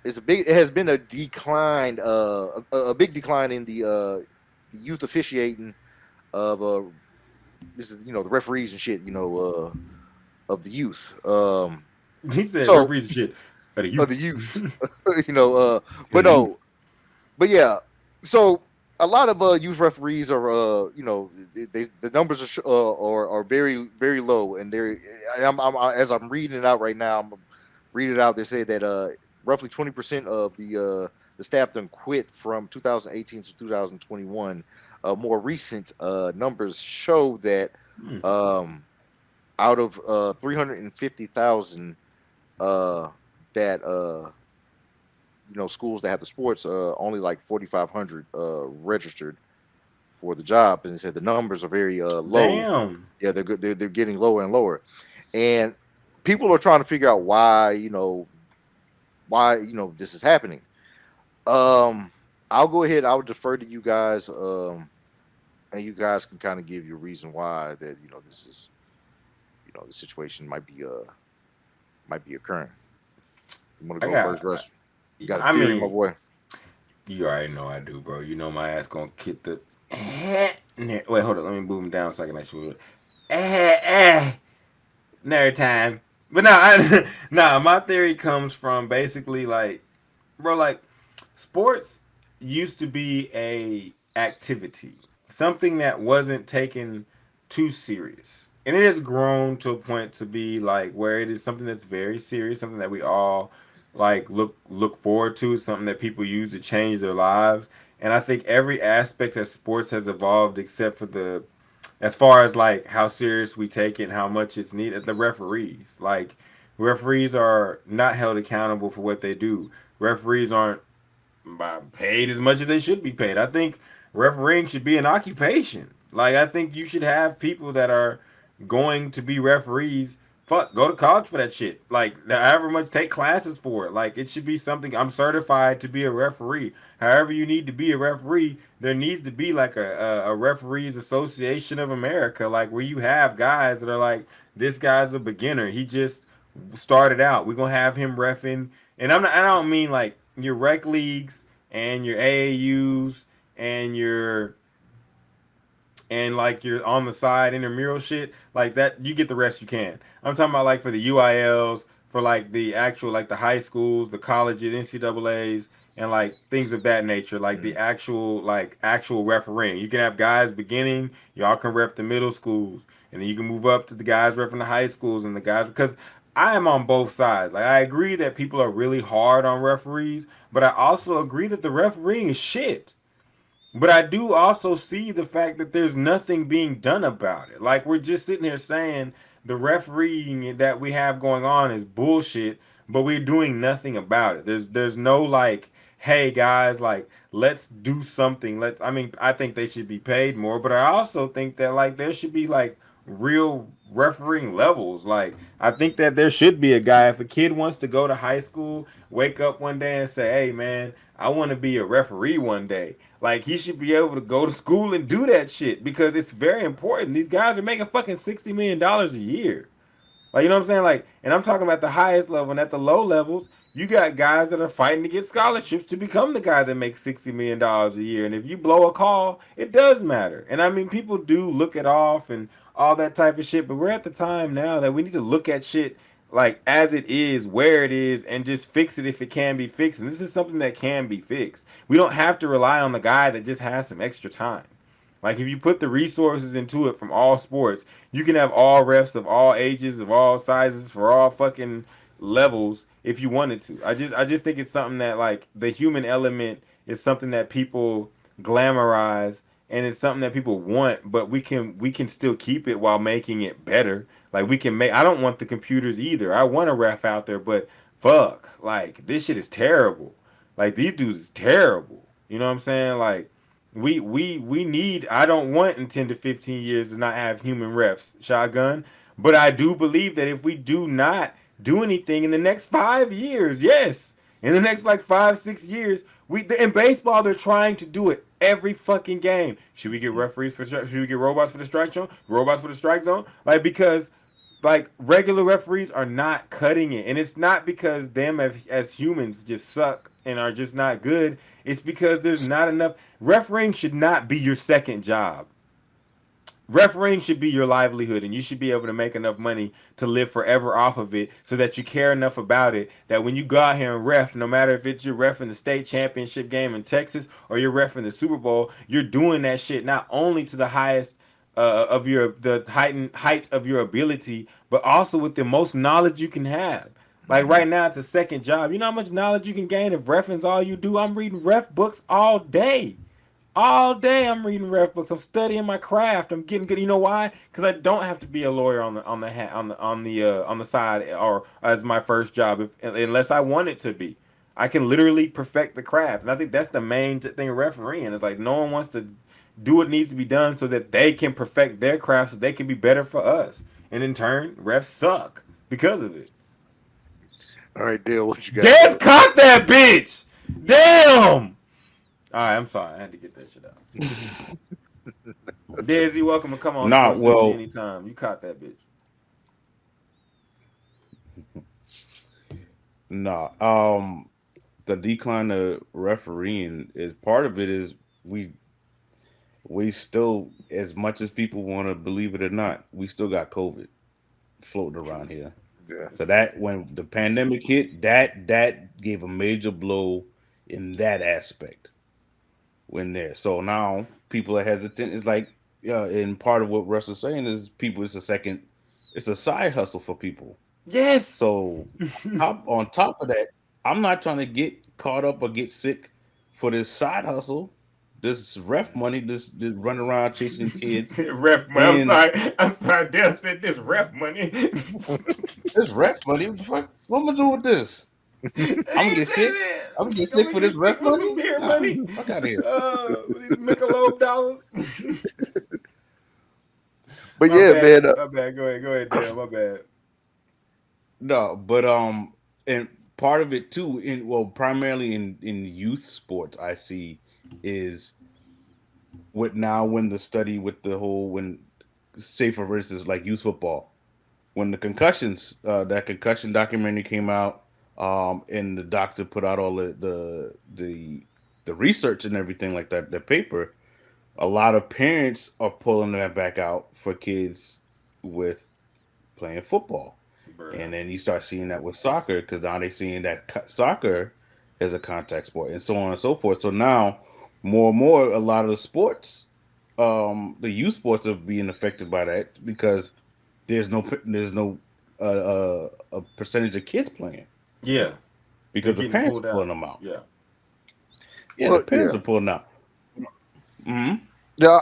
It has been a decline, a big decline in the youth officiating of this is the referees and shit, of the youth. He said So referees and shit of the of the youth. youth, you know, Of but the youth. no, but yeah. So a lot of youth referees are, the numbers are very very low, and as I'm reading it out right now, I'm reading it out. They say that roughly 20% of the staff done quit from 2018 to 2021. More recent numbers show that Hmm. um, out of 350,000 uh, that schools that have the sports, only like 4,500 registered for the job, and they said the numbers are very low. Damn. Yeah, they're good. They're getting lower and lower, and people are trying to figure out why this is happening. Um, I'll go ahead. I'll defer to you guys, and you guys can kind of give your reason why that this is the situation might be occurring. You want to I go first, got. Russ? You got a I theory, my mean, boy? you already know I do, bro. You know my ass gonna kick the. Wait, hold on. Let me boom down so I can actually. Nerd time. But no, nah. My theory comes from basically like, bro, like sports used to be a activity, something that wasn't taken too serious, and it has grown to a point to be like where it is something that's very serious, something that we all like look forward to, something that people use to change their lives. And I think every aspect of sports has evolved except for the as far as like how serious we take it and how much it's needed. The referees, like referees are not held accountable for what they do. Referees aren't paid as much as they should be paid. I think refereeing should be an occupation. Like I think you should have people that are going to be referees. Fuck, go to college for that shit. Like however much, take classes for it. Like it should be something. I'm certified to be a referee. However you need to be a referee, there needs to be like a referees association of America, like where you have guys that are like, this guy's a beginner. He just started out. We're gonna have him refing, and I don't mean like your rec leagues and your AAUs and your and like your on the side intramural shit like that. You get the rest you can. I'm talking about like for the UILs, for like the actual like the high schools, the colleges, NCAA's, and like things of that nature, like the actual refereeing. You can have guys beginning, y'all can ref the middle schools, and then you can move up to the guys repping the high schools and the guys because I am on both sides. Like I agree that people are really hard on referees, but I also agree that the refereeing is shit. But I do also see the fact that there's nothing being done about it. Like we're just sitting here saying the refereeing that we have going on is bullshit, but we're doing nothing about it. There's no like, hey guys, like let's do something. I think they should be paid more, but I also think that like there should be like real refereeing levels. Like I think that there should be a guy if a kid wants to go to high school, wake up one day and say, "Hey man, I want to be a referee one day." Like he should be able to go to school and do that shit because it's very important. These guys are making fucking $60 million a year. Like you know what I'm saying? Like, and I'm talking about the highest level and at the low levels, you got guys that are fighting to get scholarships to become the guy that makes $60 million a year. And if you blow a call, it does matter. And I mean, people do look it off and all that type of shit. But we're at the time now that we need to look at shit like as it is, where it is, and just fix it if it can be fixed. And this is something that can be fixed. We don't have to rely on the guy that just has some extra time. Like if you put the resources into it from all sports, you can have all refs of all ages, of all sizes, for all fucking levels if you wanted to. I just think it's something that like the human element is something that people glamorize and it's something that people want, but we can still keep it while making it better. Like we can make I don't want the computers either. I want a ref out there, but fuck, like this shit is terrible. Like these dudes is terrible. You know what I'm saying? Like we need I don't want in 10 to 15 years to not have human refs shotgun, but I do believe that if we do not do anything in the next 5 years, yes, in the next like 5 6 years, we in baseball they're trying to do it every fucking game. Should we get referees for should we get robots for the strike zone, like because like regular referees are not cutting it, and it's not because them as humans just suck and are just not good. It's because there's not enough. Refereeing should not be your second job. Refereeing should be your livelihood, and you should be able to make enough money to live forever off of it, so that you care enough about it that when you go out here and ref, no matter if it's your ref in the state championship game in Texas or you're ref in the Super Bowl, you're doing that shit not only to the highest of your the height of your ability, but also with the most knowledge you can have. Like Mhm. right now, it's a second job. You know how much knowledge you can gain if refing's all you do? I'm reading ref books all day. All day I'm reading ref books. I'm studying my craft. I'm getting good. You know why? Because I don't have to be a lawyer on the side or as my first job unless I want it to be. I can literally perfect the craft, and I think that's the main thing of refereeing. It's like no one wants to do what needs to be done so that they can perfect their craft so they can be better for us. And in turn, refs suck because of it. All right, Dale, what you got, Des bro? caught that bitch. Damn. All right, I'm sorry. I had to get that shit out. Dez, you welcome to come on Not Sports Century well. anytime. You caught that bitch. Nah. The decline of refereeing is part of it. Is we we still, as much as people want to believe it or not, we still got COVID floating around True. here. Yeah. So that when the pandemic hit, that gave a major blow in that aspect when there. So now people are hesitant. It's like, yeah, and part of what Russ is saying is people. It's a side hustle for people. Yes. So on top of that, I'm not trying to get caught up or get sick for this side hustle, this ref money, this running around chasing kids, Ref money. I'm and sorry. I'm sorry. Dez said this ref money. this ref money. What the fuck? What am I gonna do with this? I ain't I'm gonna get saying sick. that. I'm gonna get I'm sick gonna for this get ref sick for some money. beer Nah, money. fuck out of here. These Michelob dollars. But My yeah, bad. man. My bad. Go ahead. Go ahead, Dale. My bad. No, but and part of it too, in well, primarily in youth sports, I see is with now when the study with the whole when say for instance like youth football when the concussions that concussion documentary came out and the doctor put out all the research and everything like that, the paper, a lot of parents are pulling that back out for kids with playing football. Bruh. And then you start seeing that with soccer because now they're seeing that soccer is a contact sport and so on and so forth. So now more and more, a lot of the sports, the youth sports are being affected by that because there's no a percentage of kids playing Yeah. They're because the getting parents pulled are pulling out. them out. Yeah. Yeah, the Well, parents yeah. are pulling out. Hmm. Yeah.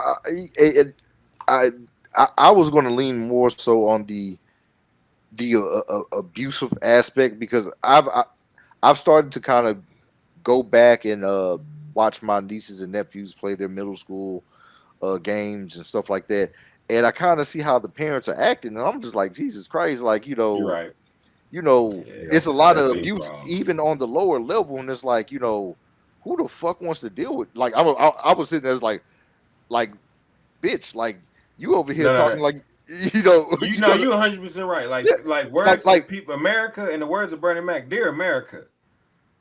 I, I was going to lean more so on the abusive aspect because I've started to kind of go back and watch my nieces and nephews play their middle school games and stuff like that, and I kind of see how the parents are acting, and I'm just like, Jesus Christ, like You're right. you know, Yeah. Yep. it's a That's lot a of big abuse problem. even on the lower level, and it's like, who the fuck wants to deal with? Like, I was sitting there as like, bitch, like you over here No, no, talking no. like, You you know, talking, you 100% right. yeah, Like like, words like, of people, America, and the words of Bernie Mac, dear America.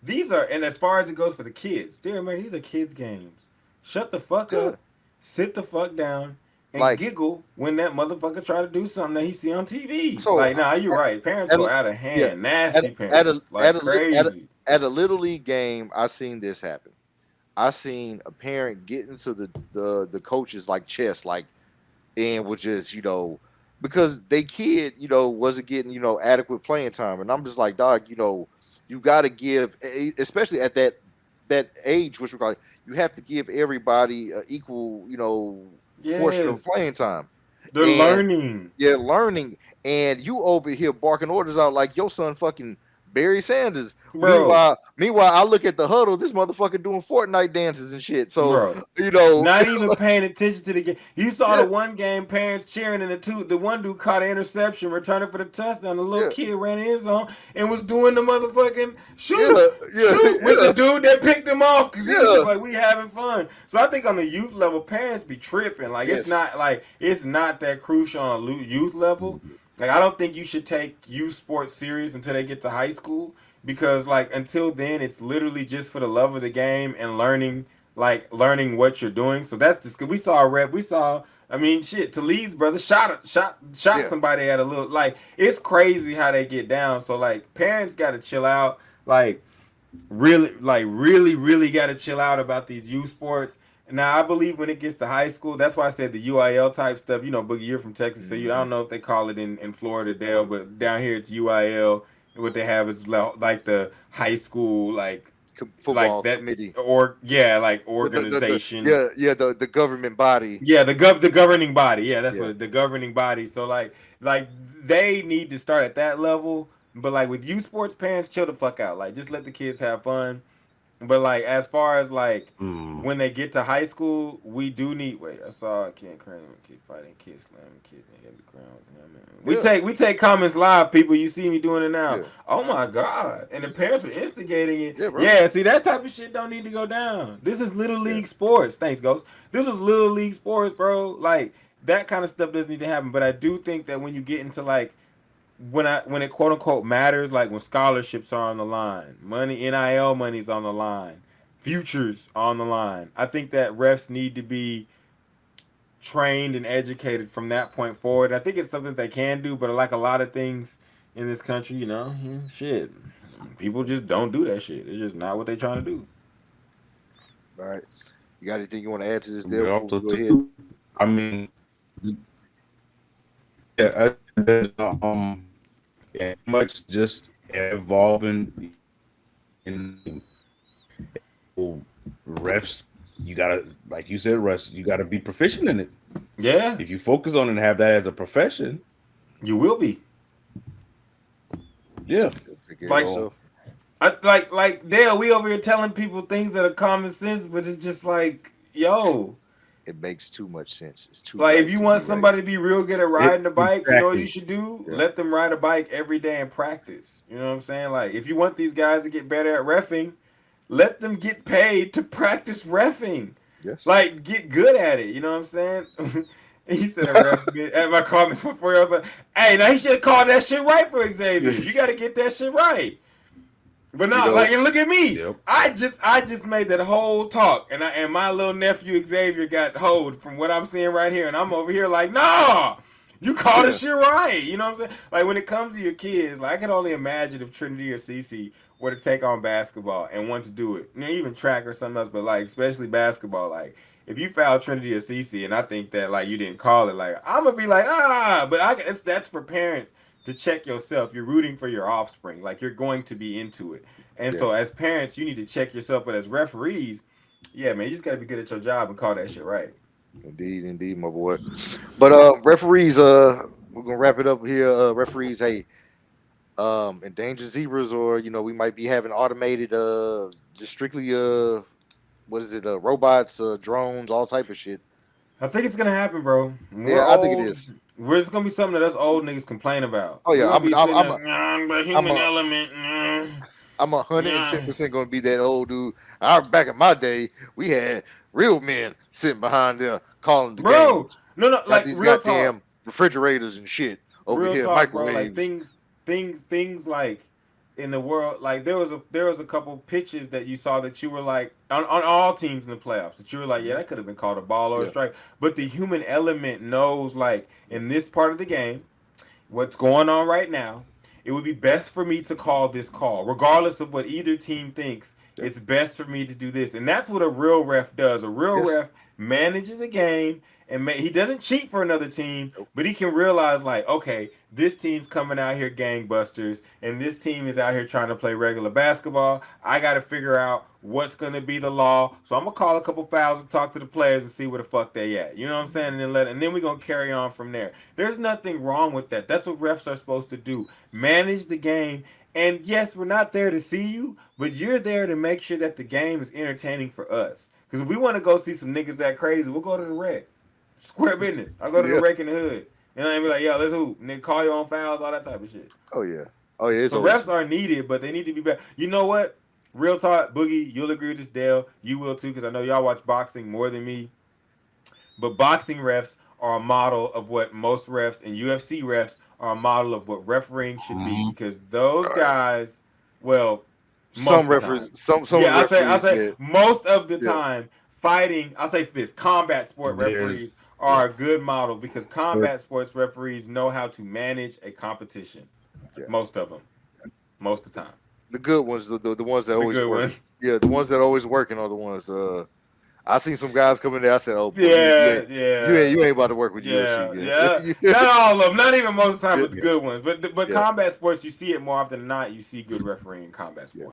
These are, and as far as it goes for the kids, dear America, these are kids' games. Shut the fuck yeah, up, sit the fuck down, and like, giggle when that motherfucker try to do something that he see on TV. so, Like, nah, you're right. Parents at, go out of yeah, hand, at nasty at a parents, at like a li- at a, crazy. at a little league game, I seen this happen. I seen a parent get into the coach's like chest, like, and was just because they kid wasn't getting adequate playing time, and I'm just like, dog, you got to give, especially at that age, which we're calling, you have to give everybody a equal portion of Yes, playing time, they're and learning, they're learning, and you over here barking orders out like your son fucking Barry Sanders. bro. Meanwhile, I look at the huddle. This motherfucker doing Fortnite dances and shit. So Bro, you know, not even paying attention to the game. You saw the yeah, one game, parents cheering, and the one dude caught an interception, returning for the touchdown. The little yeah, kid ran in his zone and was doing the motherfucking shoot, yeah, yeah, shoot with the yeah, dude that picked him off because he was just yeah. like, we having fun. So I think on the youth level, parents be tripping. Like Yes, it's not that crucial on a youth level. Like I don't think you should take youth sports serious until they get to high school because like until then it's literally just for the love of the game and learning what you're doing. So that's just we saw a rep. We saw. I mean, shit. Talib's brother shot Yeah, somebody at a little like it's crazy how they get down. So like parents got to chill out. Really got to chill out about these youth sports. Now I believe when it gets to high school, that's why I said the UIL type stuff. You know, Boogie, you're from Texas, so I hmm don't know if they call it in Florida, Dale, but down here it's UIL. What they have is like the high school like football that committee, or yeah like the organization. yeah the government body. Yeah, the governing body. Yeah, that's Yeah, what the governing body. So like they need to start at that level. But like with youth sports, parents chill the fuck out. Like just let the kids have fun. But like as far as like Mm. when they get to high school, we do need. Wait, I saw a kid crying, kid fighting, kid slamming, kid hit the ground. Yeah, man. We yeah, take comments live, people. You see me doing it now. yeah, Oh my god! And the parents were instigating it. yeah, bro. Yeah, see that type of shit don't need to go down. This is little Yeah, league sports. Thanks, Ghost. This was little league sports, bro. Like that kind of stuff doesn't need to happen. But I do think that when you get into like when it quote unquote matters, like when scholarships are on the line, money NIL money's on the line, futures on the line. I think that refs need to be trained and educated from that point forward. I think it's something they can do, but like a lot of things in this country, shit, people just don't do that shit. It's just not what they're trying to do. all right. You got anything you want to add to this But deal before also we go ahead? too, I mean, yeah, yeah, much just evolving in well, refs. You gotta, like you said, refs. You gotta be proficient in it. Yeah, If you focus on it and have that as a profession, you will be. yeah. Take care of Like So yourself. like Dale, we over here telling people things that are common sense, but it's just like, yo, It makes too much sense. It's too like if right you to be want right. somebody to be real good at it riding a bike, you know what you exactly. should do? Yeah. Let them ride a bike every day and practice. You know what I'm saying? Like if you want these guys to get better at refing, let them get paid to practice refing. Yes. Like get good at it. You know what I'm saying? He said a ref at my comments before. I was like, "Hey, now he should have called that shit right for Xavier. You got to get that shit right." But You no, know, like and look at me. Yep. I just made that whole talk, and my little nephew Xavier got hold from what I'm seeing right here, and I'm over here like, nah, you called yeah, this shit right. You know what I'm saying? Like when it comes to your kids, like I can only imagine if Trinity or Cece were to take on basketball and want to do it, even track or something else, but like especially basketball, like. If you foul Trinity or Cece, and I think that like you didn't call it, like I'm gonna be like but that's for parents to check yourself. You're rooting for your offspring. Like you're going to be into it. And yeah. so as parents, you need to check yourself. But as referees, yeah, man, you just gotta be good at your job and call that shit right. Indeed, indeed, my boy. But referees, we're gonna wrap it up here. Referees, hey, endangered zebras, or we might be having automated, just strictly, what is it, robots, drones, all type of shit. I think it's gonna happen, bro. When we're Yeah, I think it old, is. it's gonna be something that us old niggas complain about. Oh We're yeah, gonna I'm be I'm sitting I'm there, a nah, but I'm human a element, nah, I'm 110 nah. percent gonna be that old dude. I back in my day, we had real men sitting behind there calling the Bro. games. No, no, Got like these real talk. goddamn refrigerators and shit over Real here, talk, bro. Like microwaves. things like in the world, like there was a couple pitches that you saw that you were like on all teams in the playoffs that you were like, yeah, Mhm. that could have been called a ball or a Yeah, strike. But the human element knows, like in this part of the game, what's going on right now, it would be best for me to call this call, regardless of what either team thinks. yeah, It's best for me to do this, and that's what a real ref does. A real yes. ref manages a game, and he doesn't cheat for another team, Nope. but he can realize like, okay, this team's coming out here gangbusters, and this team is out here trying to play regular basketball. I got to figure out what's going to be the law, so I'm gonna call a couple fouls and talk to the players and see where the fuck they at. You know what I'm saying? And then we're gonna carry on from there. There's nothing wrong with that. That's what refs are supposed to do. Manage the game. And yes, we're not there to see you, but you're there to make sure that the game is entertaining for us. Because if we want to go see some niggas that crazy, we'll go to the rec. Square business. I'll go to the Yeah. rec in the hood. You know, and be like, yo, let's hoop. And then call your own fouls, all that type of shit. Oh yeah. Oh yeah. It's So always refs are needed, but they need to be better. You know what? Real talk, Boogie, you'll agree with this, Dale. You will too, because I know y'all watch boxing more than me. But boxing refs are a model of what most refs and UFC refs are a model of what refereeing should be, Mhm. because those All right. guys, well, most Some of the time, referees, some yeah, I referees, say yeah, most of the yeah, time, fighting. I say this: combat sport There's referees yeah, are a good model because but combat sports referees know how to manage a competition. yeah. Most of them, most of the time, The good ones, the ones that the always good work. ones. Yeah, the ones that always working are the ones. I seen some guys come in there. I said, "Oh boy, Yeah, yeah, you ain't about to work with UFC, yeah, man." yeah. Not all of them, not even most of the time, Yeah, but the good ones. But yeah. combat sports, you see it more often than not. You see good refereeing in combat Yeah. sports.